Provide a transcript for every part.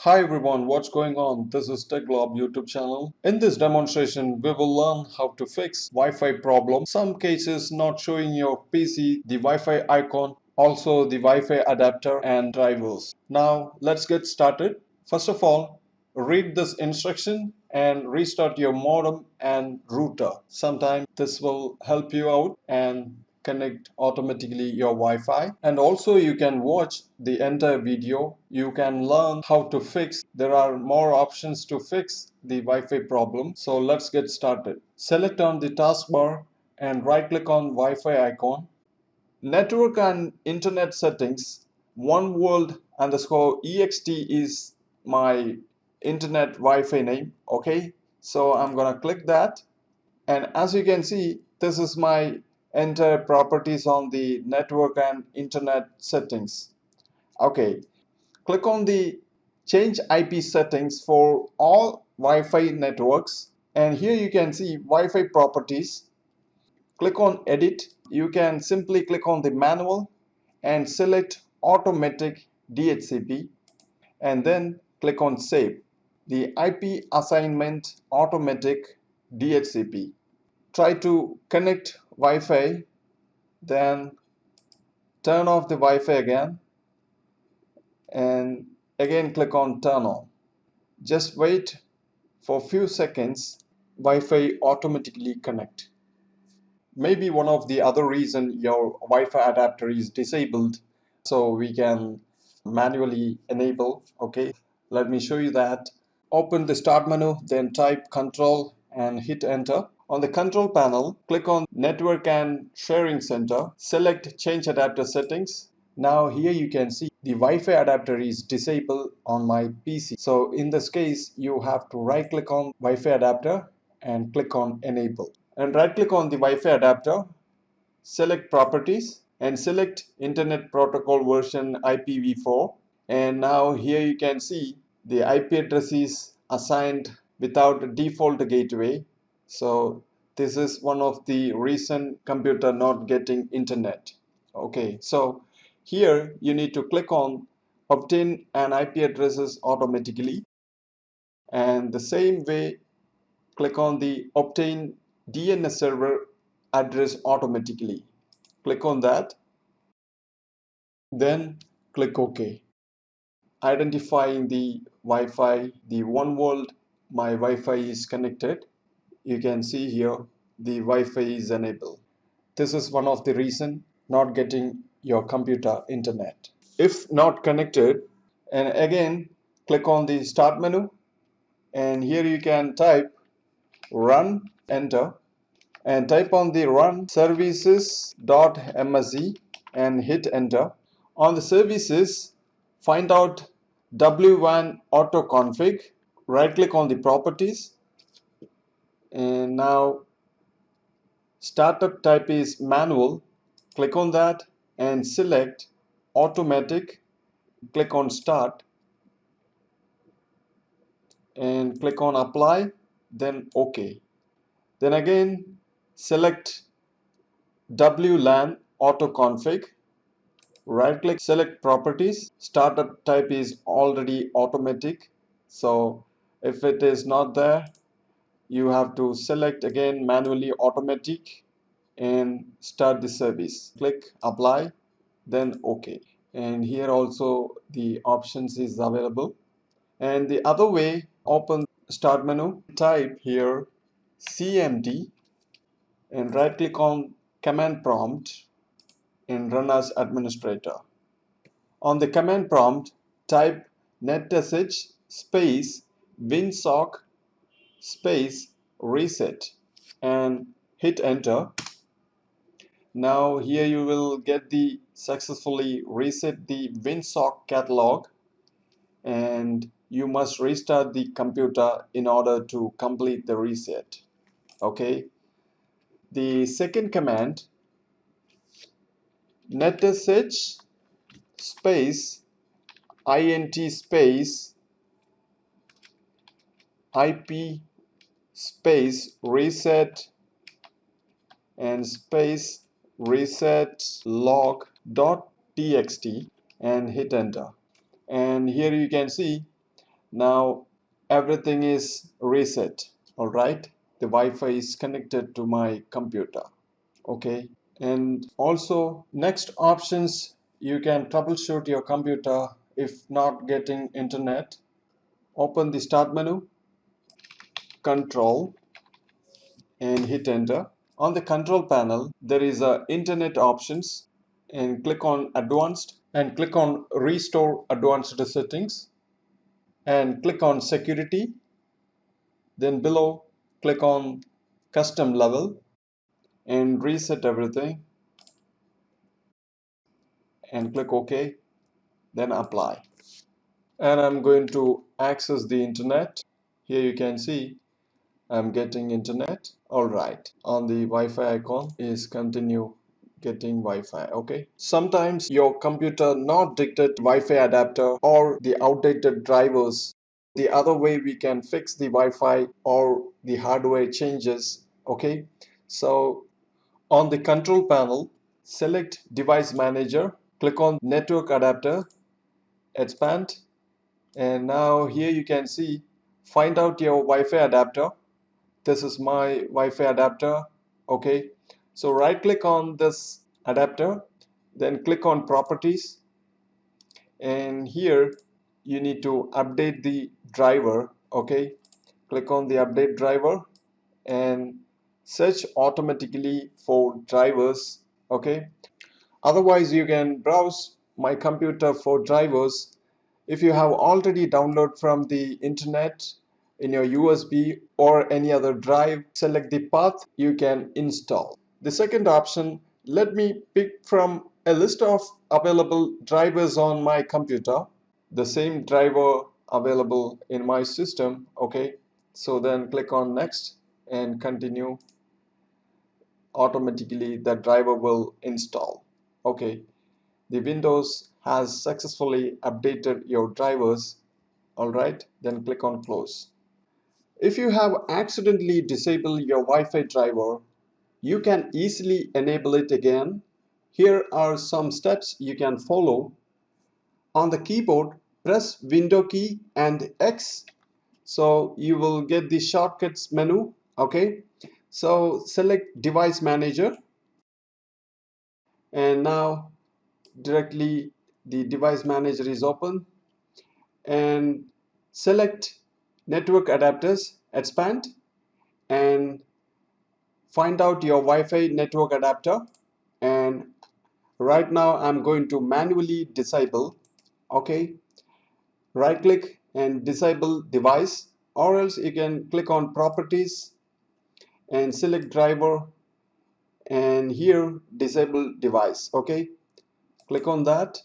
Hi everyone, what's going on? This is TechGlob YouTube channel. In this demonstration, we will learn how to fix Wi-Fi problem. Some cases not showing your PC, the Wi-Fi icon, also the Wi-Fi adapter and drivers. Now let's get started. First of all, read this instruction and restart your modem and router. Sometime this will help you out and connect automatically your Wi-Fi, and also you can watch the entire video. You can learn how to fix. There are more options to fix the Wi-Fi problem. So let's get started. Select on the taskbar and right click on Wi-Fi icon. Network and internet settings. One world underscore ext is my internet Wi-Fi name. Okay, so I'm gonna click that, and as you can see, this is my entire properties on the network and internet settings. Okay, click on the change IP settings for all Wi-Fi networks, and here you can see Wi-Fi properties. Click on edit. You can simply click on the manual and select automatic DHCP, and then click on save. The IP assignment automatic DHCP. Try to connect Wi-Fi, then turn off the Wi-Fi again, and again click on turn on. Just wait for a few seconds. Wi-Fi automatically connect. Maybe one of the other reason your Wi-Fi adapter is disabled, so we can manually enable. Okay, let me show you that. Open the start menu, then type control and hit enter. On the control panel, click on network and sharing center, select change adapter settings. Now here you can see the Wi-Fi adapter is disabled on my PC. So in this case, you have to right click on Wi-Fi adapter and click on enable. And right click on the Wi-Fi adapter, select properties and select internet protocol version IPv4. And now here you can see the IP address is assigned without default gateway. So this is one of the recent computer not getting internet. Okay, so here you need to click on obtain an IP addresses automatically, and the same way click on the obtain DNS server address automatically. Click on that, then click OK. Identifying the Wi-Fi, the one world my Wi-Fi is connected. You can see here the Wi-Fi is enabled. This is one of the reason not getting your computer internet. If not connected, and again click on the start menu, and here you can type run, enter, and type on the run services.msc and hit enter. On the services, find out WLAN AutoConfig, right click on the properties, and now startup type is manual. Click on that and select automatic. Click on start and click on apply, then OK. Then again select WLAN AutoConfig, right click, select properties. Startup type is already automatic, so if it is not there, you have to select again manually automatic and start the service. Click apply, then OK. And here also the options is available. And the other way, open start menu, type here cmd and right click on command prompt and run as administrator. On the command prompt, type netsh space winsock space reset and hit enter. Now here you will get the successfully reset the winsock catalog, and you must restart the computer in order to complete the reset. Okay, the second command, netsh space int space ip space reset and space reset log dot txt and hit enter. And here you can see Now everything is reset. All right, the Wi-Fi is connected to my computer. Okay, and also next options, you can troubleshoot your computer if not getting internet. Open the start menu, control, and hit enter. On the control panel there is a internet options, and click on advanced and click on restore advanced settings and click on security. Then below click on custom level and reset everything and click OK, then apply. And I'm going to access the internet. Here you can see I'm getting internet. All right, on the Wi-Fi icon is continue getting Wi-Fi. Okay, sometimes your computer not detect Wi-Fi adapter or the outdated drivers. The other way we can fix the Wi-Fi or the hardware changes. Okay, so on the control panel select device manager, click on network adapter, expand, and now here you can see find out your Wi-Fi adapter. This is my Wi-Fi adapter. Okay, so right click on this adapter, then click on properties, and here you need to update the driver. Okay, click on the update driver and search automatically for drivers. Okay, otherwise you can browse my computer for drivers. If you have already downloaded from the internet in your USB or any other drive, select the path you can install. The second option, let me pick from a list of available drivers on my computer, the same driver available in my system. Okay, so then click on next and continue. Automatically the driver will install. Okay, the Windows has successfully updated your drivers. Alright, then click on close. If you have accidentally disabled your Wi-Fi driver, you can easily enable it again. Here are some steps you can follow. On the keyboard, press Window key and X. So you will get the shortcuts menu. Okay, so select Device Manager, and now directly the Device Manager is open, and select network adapters, expand, and find out your Wi-Fi network adapter. And right now I'm going to manually disable. Okay, right click and disable device, or else you can click on properties and select driver, and here disable device. Okay, click on that,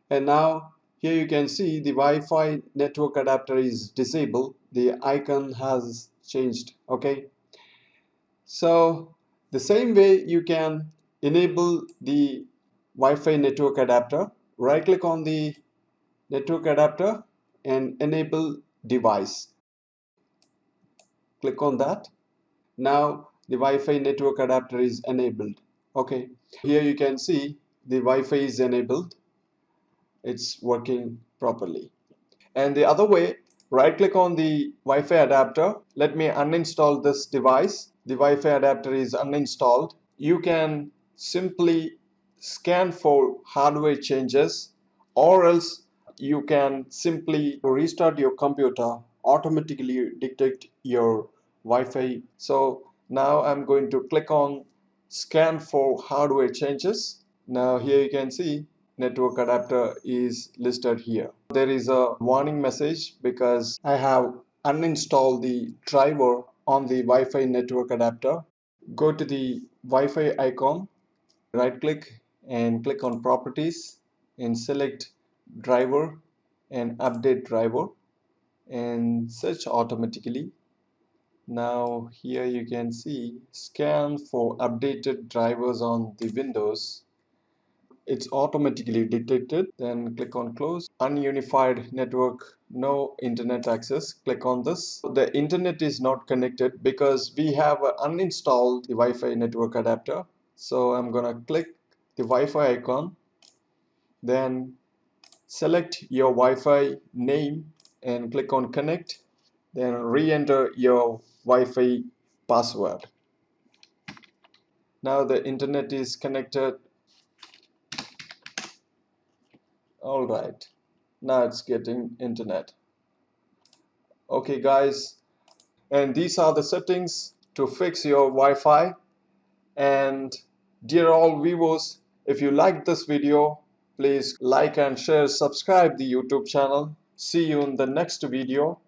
and now here you can see the Wi-Fi network adapter is disabled. The icon has changed. Okay, so the same way you can enable the Wi-Fi network adapter. Right click on the network adapter and enable device. Click on that. Now the Wi-Fi network adapter is enabled. Okay, here you can see the Wi-Fi is enabled. It's working properly. And the other way, right click on the Wi-Fi adapter. Let me uninstall this device. The Wi-Fi adapter is uninstalled. You can simply scan for hardware changes, or else you can simply restart your computer, automatically detect your Wi-Fi. So now I'm going to click on scan for hardware changes. Now here you can see network adapter is listed here. There is a warning message because I have uninstalled the driver on the Wi-Fi network adapter. Go to the Wi-Fi icon, right click and click on properties and select driver and update driver and search automatically. Now here you can see scan for updated drivers on the Windows. It's automatically detected. Then click on close. Ununified network, no internet access. Click on this. The internet is not connected because we have uninstalled the Wi-Fi network adapter. So I'm gonna click the Wi-Fi icon, then Select your Wi-Fi name and click on connect. Then re-enter your Wi-Fi password. Now the internet is connected. Alright, now it's getting internet. Okay guys, and these are the settings to fix your Wi-Fi. And dear all viewers, if you like this video, please like and share, subscribe the YouTube channel. See you in the next video.